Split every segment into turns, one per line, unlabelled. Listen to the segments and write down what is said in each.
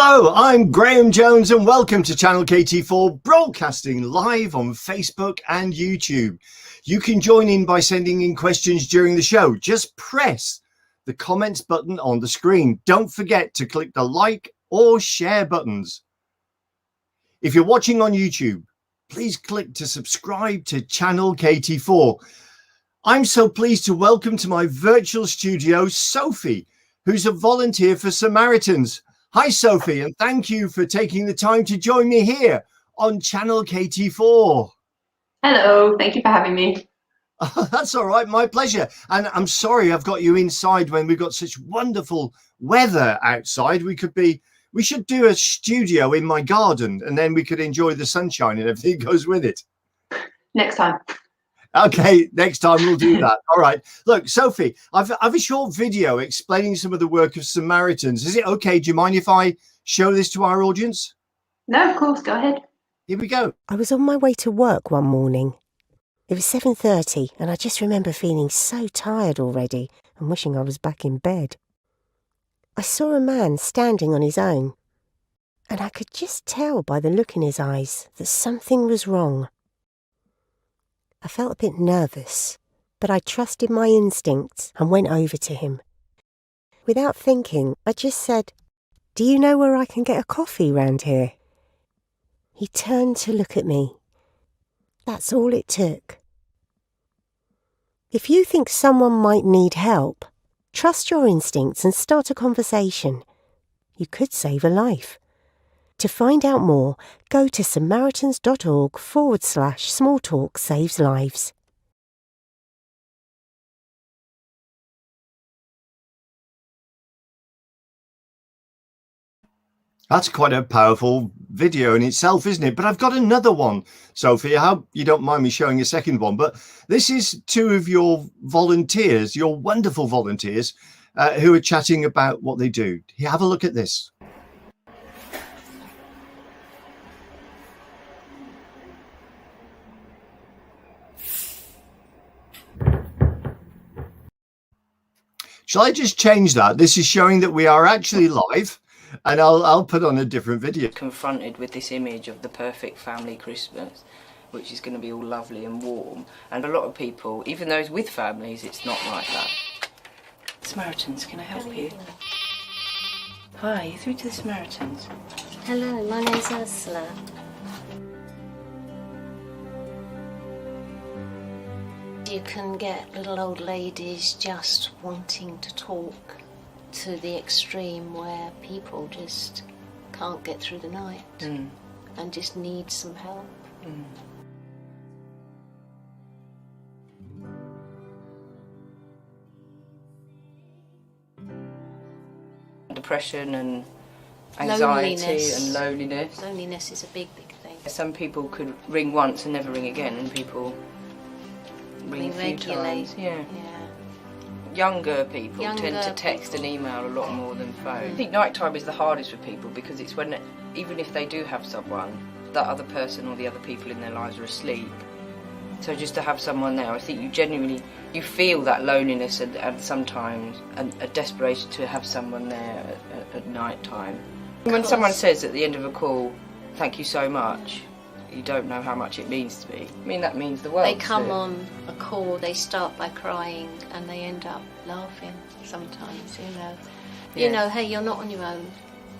Hello, I'm Graham Jones and welcome to Channel KT4, broadcasting live on Facebook and YouTube. You can join in by sending in questions during the show. Just press the comments button on the screen. Don't forget to click the like or share buttons. If you're watching on YouTube, please click to subscribe to Channel KT4. I'm so pleased to welcome to my virtual studio Sophie, who's a volunteer for Samaritans. Hi, Sophie, and thank you for taking the time to join me here on Channel KT4.
Hello, thank you for having me.
That's all right, my pleasure. And I'm sorry I've got you inside when we've got such wonderful weather outside. We should do a studio in my garden and then we could enjoy the sunshine and everything goes with it.
Next time.
Okay, next time we'll do that. All right. Look, Sophie, I've a short video explaining some of the work of Samaritans. Is it okay? Do you mind if I show this to our audience?
No, of course. Go ahead.
Here we go.
I was on my way to work one morning. It was 7:30 and I just remember feeling so tired already and wishing I was back in bed. I saw a man standing on his own and I could just tell by the look in his eyes that something was wrong. I felt a bit nervous, but I trusted my instincts and went over to him. Without thinking, I just said, "Do you know where I can get a coffee round here?" He turned to look at me. That's all it took. If you think someone might need help, trust your instincts and start a conversation. You could save a life. To find out more, go to samaritans.org/small talk saves lives.
That's quite a powerful video in itself, isn't it? But I've got another one, Sophie. I hope you don't mind me showing a second one. But this is two of your volunteers, your wonderful volunteers, who are chatting about what they do. Have a look at this. Shall I just change that? This is showing that we are actually live, and I'll put on a different video.
Confronted with this image of the perfect family Christmas, which is going to be all lovely and warm. And a lot of people, even those with families, it's not like that. Samaritans, can I help you? Hi, you're through to the Samaritans.
Hello, my name's Ursula. You can get little old ladies just wanting to talk to the extreme where people just can't get through the night and just need some help.
Depression and anxiety and loneliness.
Loneliness is a big, big thing.
Some people could ring once and never ring again, and people ring a few times. Yeah. Younger people tend to text and email a lot more than phone. I think nighttime is the hardest for people because it's when, even if they do have someone, that other person or the other people in their lives are asleep. So just to have someone there, I think you feel that loneliness and sometimes a desperation to have someone there at night time. When someone says at the end of a call, "Thank you so much," you don't know how much it means to me. I mean, that means the world.
They come on a call, they start by crying and they end up laughing sometimes, you know.
Yeah.
You know, hey, you're not on your own.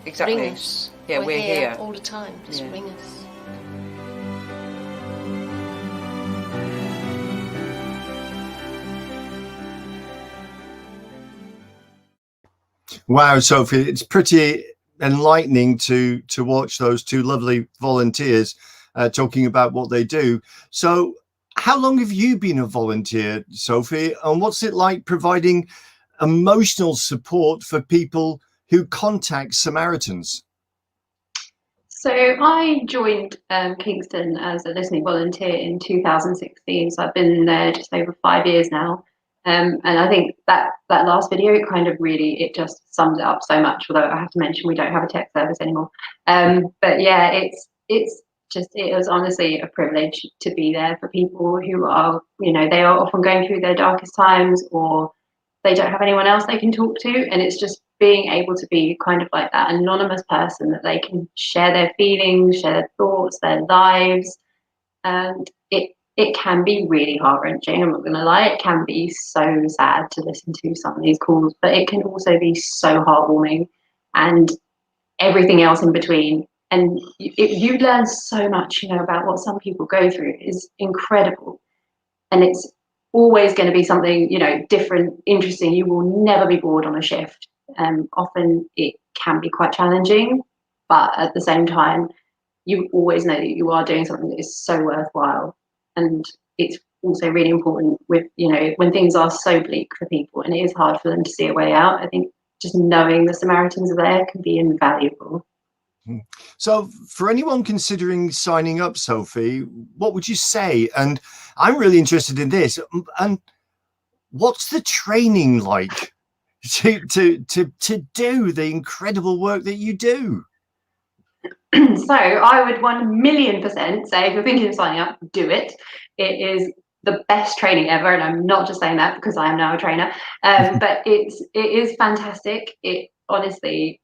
Exactly.
Ring us.
Yeah, we're here
all the time. Just ring us.
Wow, Sophie, it's pretty enlightening to watch those two lovely volunteers talking about what they do. So how long have you been a volunteer, Sophie, and what's it like providing emotional support for people who contact Samaritans?
So I joined Kingston as a listening volunteer in 2016. So I've been there just over 5 years now. And I think that last video, it just sums it up so much, although I have to mention we don't have a tech service anymore. But yeah, it was honestly a privilege to be there for people who are, they are often going through their darkest times, or they don't have anyone else they can talk to. And it's just being able to be kind of like that anonymous person that they can share their feelings, share their thoughts, their lives. And it can be really heart-wrenching, I'm not going to lie. It can be so sad to listen to some of these calls, but it can also be so heartwarming and everything else in between. And you learn so much, you know, about what some people go through. Is incredible. And it's always going to be something, you know, different, interesting. You will never be bored on a shift. Often it can be quite challenging, but at the same time, you always know that you are doing something that is so worthwhile. And it's also really important with, you know, when things are so bleak for people and it is hard for them to see a way out, I think just knowing the Samaritans are there can be invaluable.
So for anyone considering signing up, Sophie, what would you say? And I'm really interested in this. And what's the training like to do the incredible work that you do?
So I would 1,000,000% say, if you're thinking of signing up, do it. It is the best training ever, and I'm not just saying that because I am now a trainer. But it is fantastic. It honestly,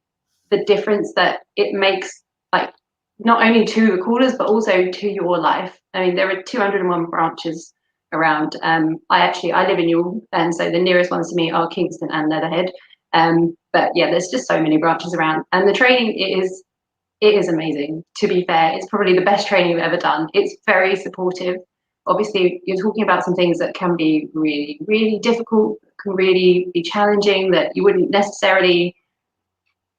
the difference that it makes, like, not only to the callers but also to your life. I mean, there are 201 branches around. I live in Ewell, and so the nearest ones to me are Kingston and Leatherhead. But yeah, there's just so many branches around, and the training it is amazing. To be fair, it's probably the best training we've ever done. It's very supportive. Obviously, you're talking about some things that can be really, really difficult, can really be challenging, that you wouldn't necessarily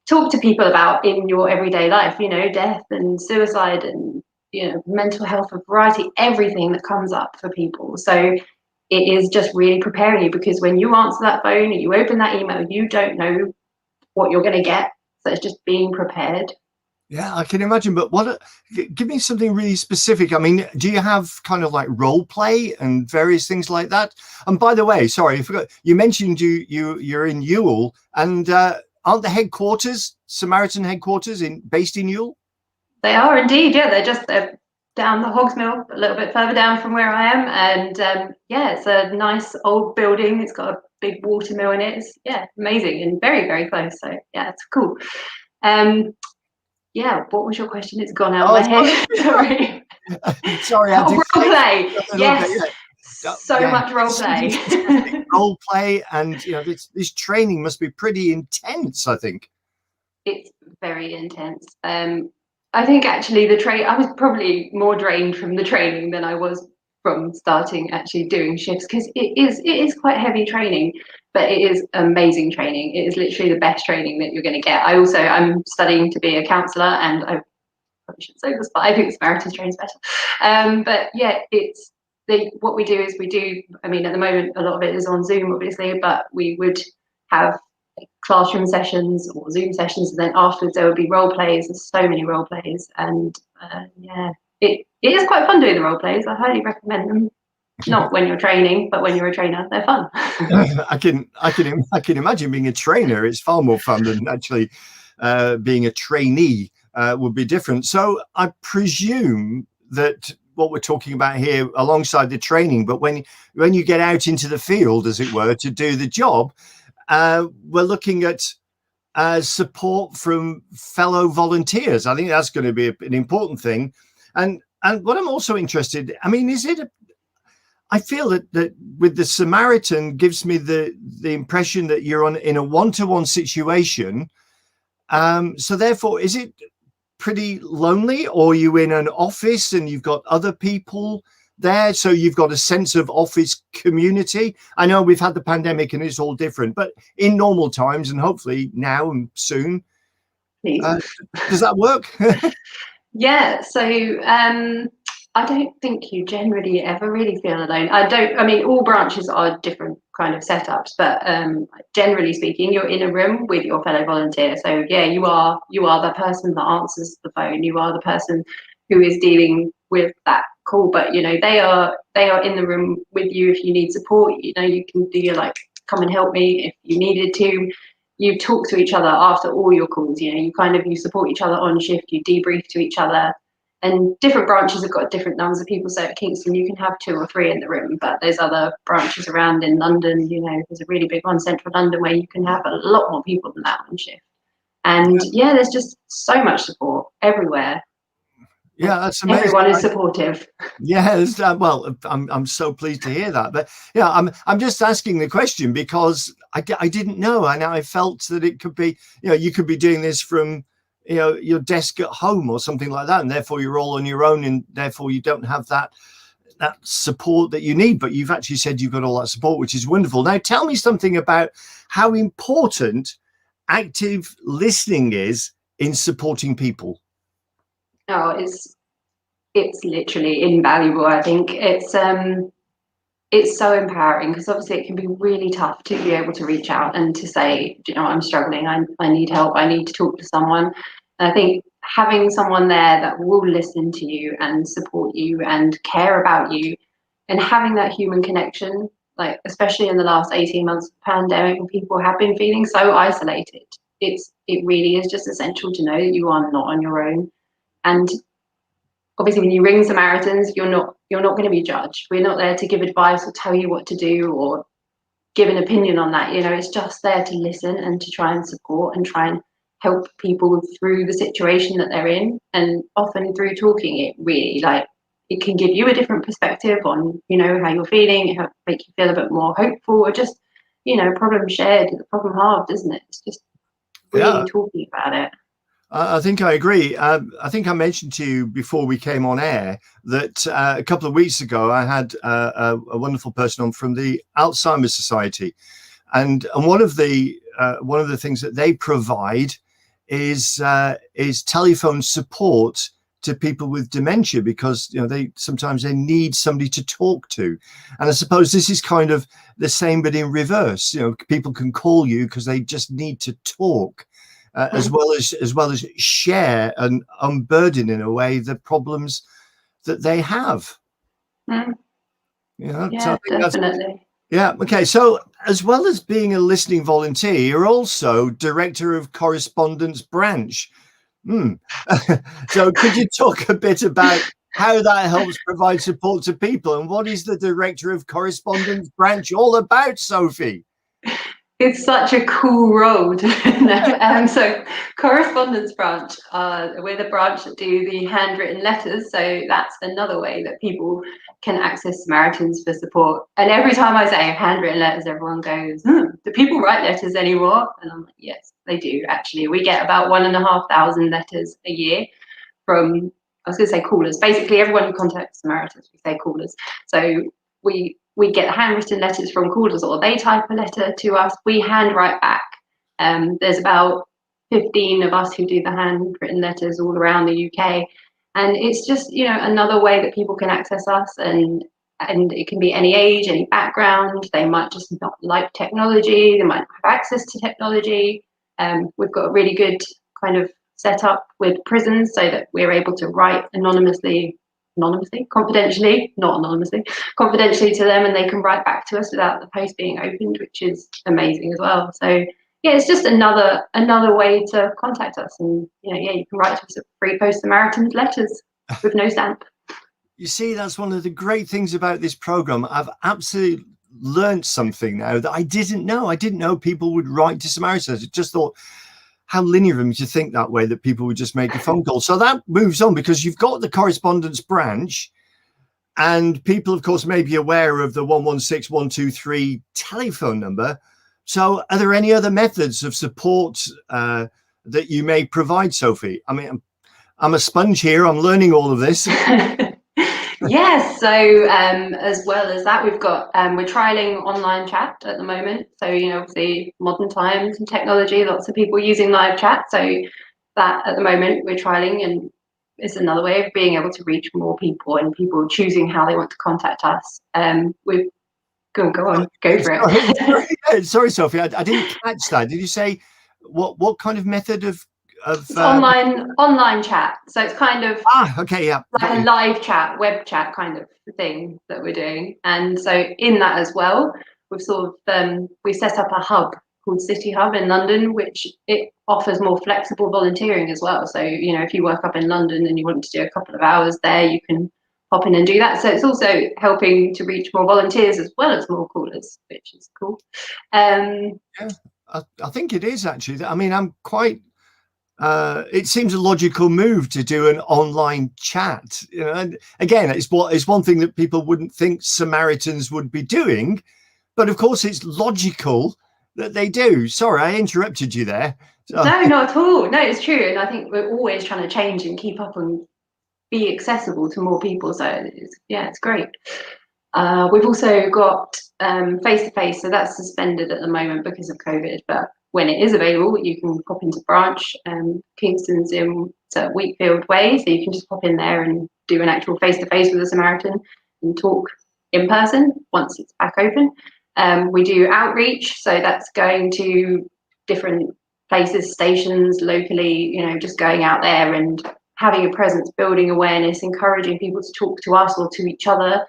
talk to people about in your everyday life, you know, death and suicide and, you know, mental health, a variety, everything that comes up for people. So it is just really preparing you, because when you answer that phone and you open that email, you don't know what you're going to get. So it's just being prepared.
Yeah, I can imagine. But give me something really specific. I mean, do you have kind of like role play and various things like that? And by the way, sorry, I forgot, you mentioned you're in Ewell, and aren't the headquarters, Samaritan headquarters, based in Ewell?
They are indeed, yeah. They're down the Hogs Mill, a little bit further down from where I am. And yeah, it's a nice old building. It's got a big water mill in it. It's, yeah, amazing and very, very close. So yeah, it's cool. Yeah, what was your question? It's gone out of my head. Sorry.
Sorry, I
role play. Yes. So
yeah.
much role play.
Role play, and you know, this training must be pretty intense, I think.
It's very intense. I think actually I was probably more drained from the training than I was from starting actually doing shifts, because it is quite heavy training, but it is amazing training. It is literally the best training that you're going to get. I'm studying to be a counsellor, and I probably shouldn't say this, but I think the Samaritans trains better. But yeah, what we do is I mean, at the moment a lot of it is on Zoom, obviously, but we would have classroom sessions or Zoom sessions, and then afterwards there would be role plays. There's so many role plays, and yeah, it is quite fun doing the role plays. I highly recommend them. Not when you're training, but when you're a trainer, they're fun.
I can imagine being a trainer. It's far more fun than actually being a trainee. Would be different. So I presume that what we're talking about here, alongside the training, but when you get out into the field, as it were, to do the job, we're looking at support from fellow volunteers. I think that's going to be an important thing. And what I'm also interested, I mean, I feel that with the Samaritan gives me the impression that you're in a one-to-one situation. So therefore, is it pretty lonely, or are you in an office and you've got other people there, so you've got a sense of office community? I know we've had the pandemic and it's all different, but in normal times, and hopefully now and soon, does that work?
Yeah, so I don't think you generally ever really feel alone. I mean, all branches are different kind of setups, but generally speaking, you're in a room with your fellow volunteer. So yeah, you are the person that answers the phone. You are the person who is dealing with that call. But you know, they are in the room with you if you need support. You know, you can do your come and help me if you needed to. You talk to each other after all your calls. You know, you support each other on shift. You debrief to each other. And different branches have got different numbers of people. So at Kingston, you can have 2 or 3 in the room, but there's other branches around in London. You know, there's a really big one, central London, where you can have a lot more people than that on shift. And yeah, there's just so much support everywhere.
Yeah, that's amazing.
Everyone is supportive.
Yes, well, I'm so pleased to hear that. But yeah, I'm just asking the question because I didn't know, and I felt that it could be, you know, you could be doing this from, you know, your desk at home or something like that, and therefore you're all on your own, and therefore you don't have that support that you need. But you've actually said you've got all that support, which is wonderful. Now, tell me something about how important active listening is in supporting people.
Oh, it's literally invaluable. I think it's so empowering, because obviously it can be really tough to be able to reach out and to say, you know, I'm struggling, I need help, I need to talk to someone. And I think having someone there that will listen to you and support you and care about you, and having that human connection, like especially in the last 18 months of the pandemic, when people have been feeling so isolated, it really is just essential to know that you are not on your own. And obviously, when you ring Samaritans, you're not going to be judged. We're not there to give advice or tell you what to do or give an opinion on that. You know, it's just there to listen and to try and support and try and help people through the situation that they're in. And often through talking, it really, like, it can give you a different perspective on, you know, how you're feeling. It helps make you feel a bit more hopeful, or just, you know, problem shared, the problem halved, isn't it? It's just really talking about it.
I think I agree. I think I mentioned to you before we came on air that a couple of weeks ago I had a wonderful person on from the Alzheimer's Society, and one of the things that they provide is telephone support to people with dementia, because, you know, they sometimes need somebody to talk to. And I suppose this is kind of the same but in reverse. You know, people can call you because they just need to talk. As well as share and unburden in a way the problems that they have. You know,
yeah,
so
definitely.
Yeah. Okay. So as well as being a listening volunteer, you're also director of correspondence branch. So could you talk a bit about how that helps provide support to people, and what is the director of correspondence branch all about, Sophie?
It's such a cool role. So correspondence branch, we're the branch that do the handwritten letters. So that's another way that people can access Samaritans for support. And every time I say handwritten letters, everyone goes, do people write letters anymore? And I'm like, yes, they do, actually. We get about 1,500 letters a year from, I was going to say callers. Basically, everyone who contacts Samaritans, we say callers. So we get handwritten letters from callers, or they type a letter to us. We handwrite back. There's about 15 of us who do the handwritten letters all around the UK. And it's just, you know, another way that people can access us, and it can be any age, any background. They might just not like technology. They might not have access to technology. We've got a really good kind of setup with prisons so that we're able to write confidentially to them, and they can write back to us without the post being opened, which is amazing as well. So yeah, it's just another way to contact us. And you can write to us at Free Post Samaritans letters with no stamp.
You see, that's one of the great things about this program. I've absolutely learned something now that I didn't know. I didn't know people would write to Samaritans. I just thought, how linear of me to think that way, that people would just make a phone call. So that moves on, because you've got the correspondence branch, and people, of course, may be aware of the 116 123 telephone number. So are there any other methods of support that you may provide, Sophie? I mean, I'm a sponge here. I'm learning all of this.
Yes, so as well as that, we've got we're trialing online chat at the moment. So obviously modern times and technology, lots of people using live chat. So that at the moment we're trialing, and it's another way of being able to reach more people and people choosing how they want to contact us. We've go for it.
Sorry, Sophie, I didn't catch that. Did you say what kind of method of
it's online chat? So it's kind of
okay, yeah,
like a live chat, web chat kind of thing that we're doing. And so in that as well, we've sort of we set up a hub called City Hub in London, which it offers more flexible volunteering as well. So, if you work up in London and you want to do a couple of hours there, you can hop in and do that. So it's also helping to reach more volunteers as well as more callers, which is cool.
Yeah, I think it is actually. I mean, I'm quite. It seems a logical move to do an online chat. And again, it's one thing that people wouldn't think Samaritans would be doing, but of course, it's logical that they do. Sorry, I interrupted you there.
So. No, not at all. No, it's true, and I think we're always trying to change and keep up and be accessible to more people. So it's great. We've also got face-to-face, so that's suspended at the moment because of COVID, but when it is available, you can pop into branch. Kingston's in Wheatfield Way, so you can just pop in there and do an actual face-to-face with a Samaritan and talk in person once it's back open. We do outreach, so that's going to different places, stations locally, just going out there and having a presence, building awareness, encouraging people to talk to us or to each other.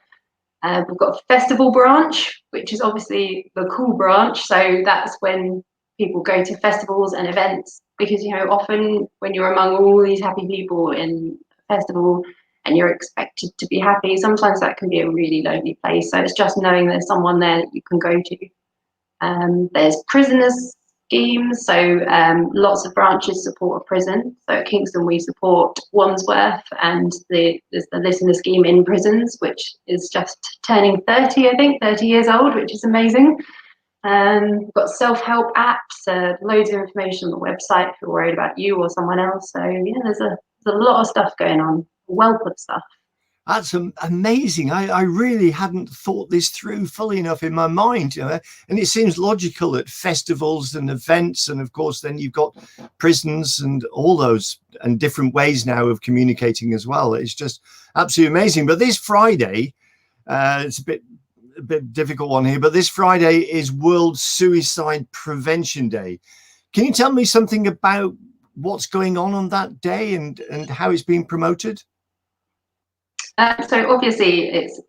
We've got a festival branch, which is obviously the cool branch. So that's when people go to festivals and events, because, often when you're among all these happy people in a festival and you're expected to be happy, sometimes that can be a really lonely place. So it's just knowing there's someone there that you can go to. There's prisoners schemes, so lots of branches support a prison. So at Kingston we support Wandsworth, and there's the listener scheme in prisons, which is just turning 30 years old, which is amazing. We've got self-help apps, loads of information on the website if you're worried about you or someone else. So there's a lot of stuff going on, a wealth of stuff.
That's amazing. I really hadn't thought this through fully enough in my mind, and it seems logical at festivals and events, and of course then you've got prisons and all those and different ways now of communicating as well. It's just absolutely amazing. But this Friday, it's a bit difficult one here, but this Friday is World Suicide Prevention Day. Can you tell me something about what's going on that day and how it's being promoted?
So obviously it's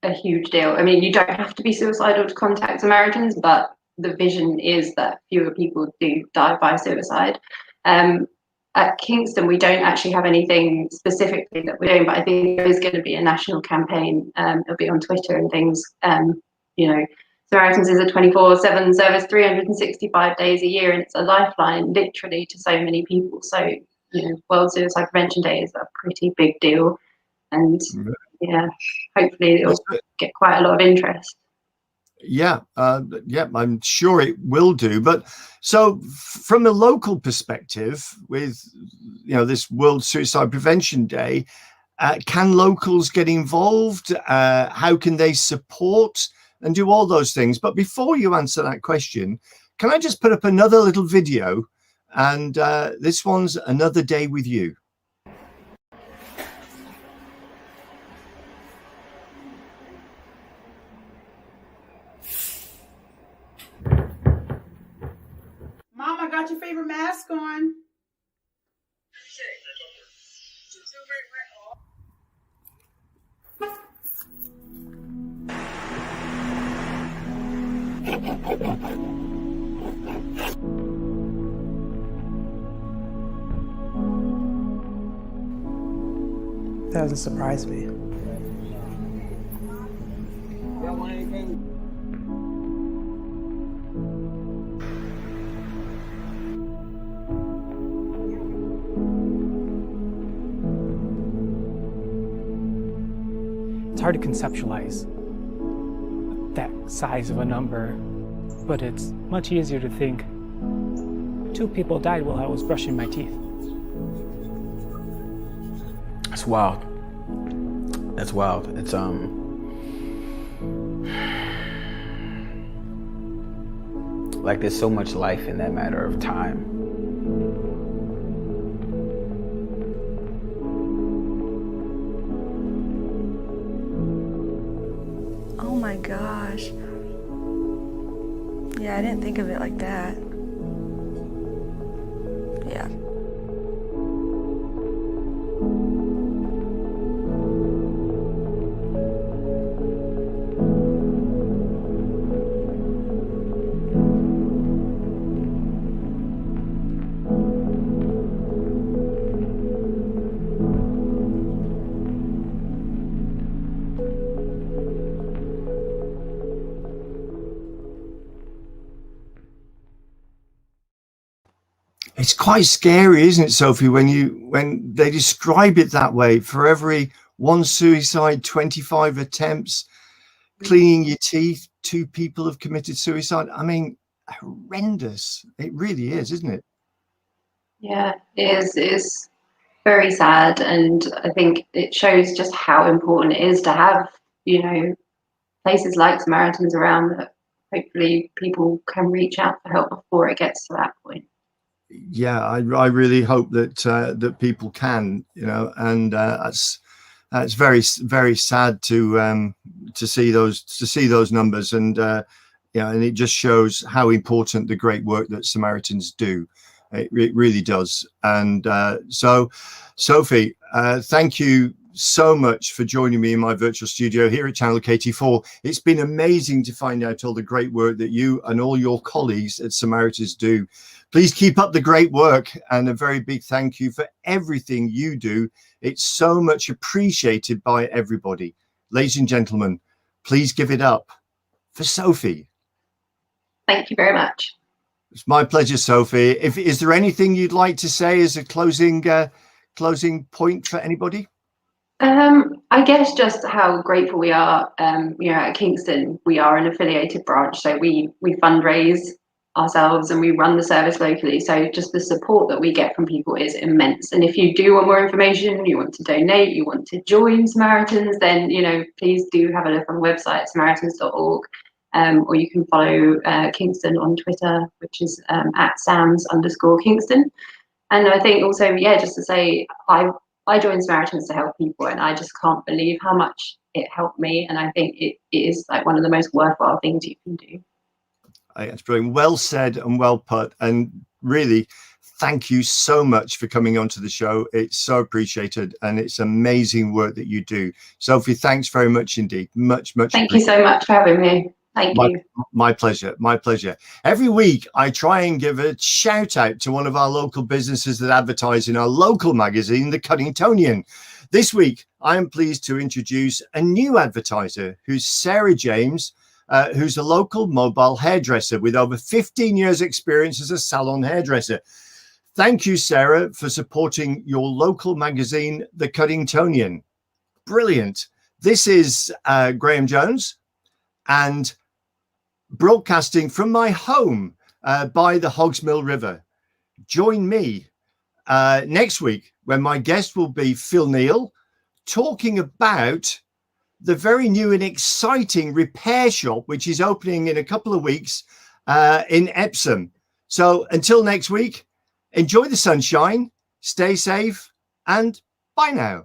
a huge deal. I mean, you don't have to be suicidal to contact Samaritans, but the vision is that fewer people do die by suicide. At Kingston, we don't actually have anything specifically that we're doing, but I think there is going to be a national campaign. It'll be on Twitter and things. Samaritans is a 24/7 service, 365 days a year, and it's a lifeline literally to so many people. So, World Suicide Prevention Day is a pretty big deal. And hopefully it'll get quite a lot of interest.
Yeah, I'm sure it will do. But so from a local perspective, with this World Suicide Prevention Day, can locals get involved? How can they support and do all those things? But before you answer that question, can I just put up another little video? And this one's Another Day with You.
Mom, I got your favorite mask on.
That doesn't surprise me. It's hard to conceptualize that size of a number, but it's much easier to think 2 people died while I was brushing my teeth.
That's wild. That's wild. It's like there's so much life in that matter of time.
Oh my gosh. Yeah, I didn't think of it like that. Yeah.
It's quite scary, isn't it, Sophie, when they describe it that way? For every one suicide, 25 attempts. Cleaning your teeth, 2 people have committed suicide. I mean, horrendous. It really is, isn't it?
Yeah, it is. It's very sad, and I think it shows just how important it is to have, places like Samaritans around that hopefully people can reach out for help before it gets to that point.
Yeah, I really hope that that people can, and that's very, very sad to see those numbers, and and it just shows how important the great work that Samaritans do. It really does. And so, Sophie, thank you so much for joining me in my virtual studio here at Channel KT4. It's been amazing to find out all the great work that you and all your colleagues at Samaritans do. Please keep up the great work, and a very big thank you for everything you do. It's so much appreciated by everybody. Ladies and gentlemen, please give it up for Sophie.
Thank you very much.
It's my pleasure, Sophie. Is there anything you'd like to say as a closing point for anybody?
I guess just how grateful we are. At Kingston, we are an affiliated branch, so we fundraise ourselves and we run the service locally. So just the support that we get from people is immense. And if you do want more information, you want to donate, you want to join Samaritans, then please do have a look on the website samaritans.org. Or you can follow Kingston on Twitter, which is at Sams_Kingston. And I think also, just to say, I joined Samaritans to help people, and I just can't believe how much it helped me. And I think it is like one of the most worthwhile things you can do.
It's brilliant. Well said and well put. And really, thank you so much for coming onto the show. It's so appreciated, and it's amazing work that you do. Sophie, thanks very much indeed. Much.
Thank you so much for having me. Thank you.
My pleasure. My pleasure. Every week, I try and give a shout out to one of our local businesses that advertise in our local magazine, The Cuddingtonian. This week, I am pleased to introduce a new advertiser who's Sarah James, who's a local mobile hairdresser with over 15 years experience as a salon hairdresser. Thank you, Sarah, for supporting your local magazine, The Cuddingtonian. Brilliant. This is Graham Jones, and broadcasting from my home by the Hogsmill River. Join me next week when my guest will be Phil Neal, talking about the very new and exciting repair shop, which is opening in a couple of weeks in Epsom. So until next week, enjoy the sunshine, stay safe, and bye now.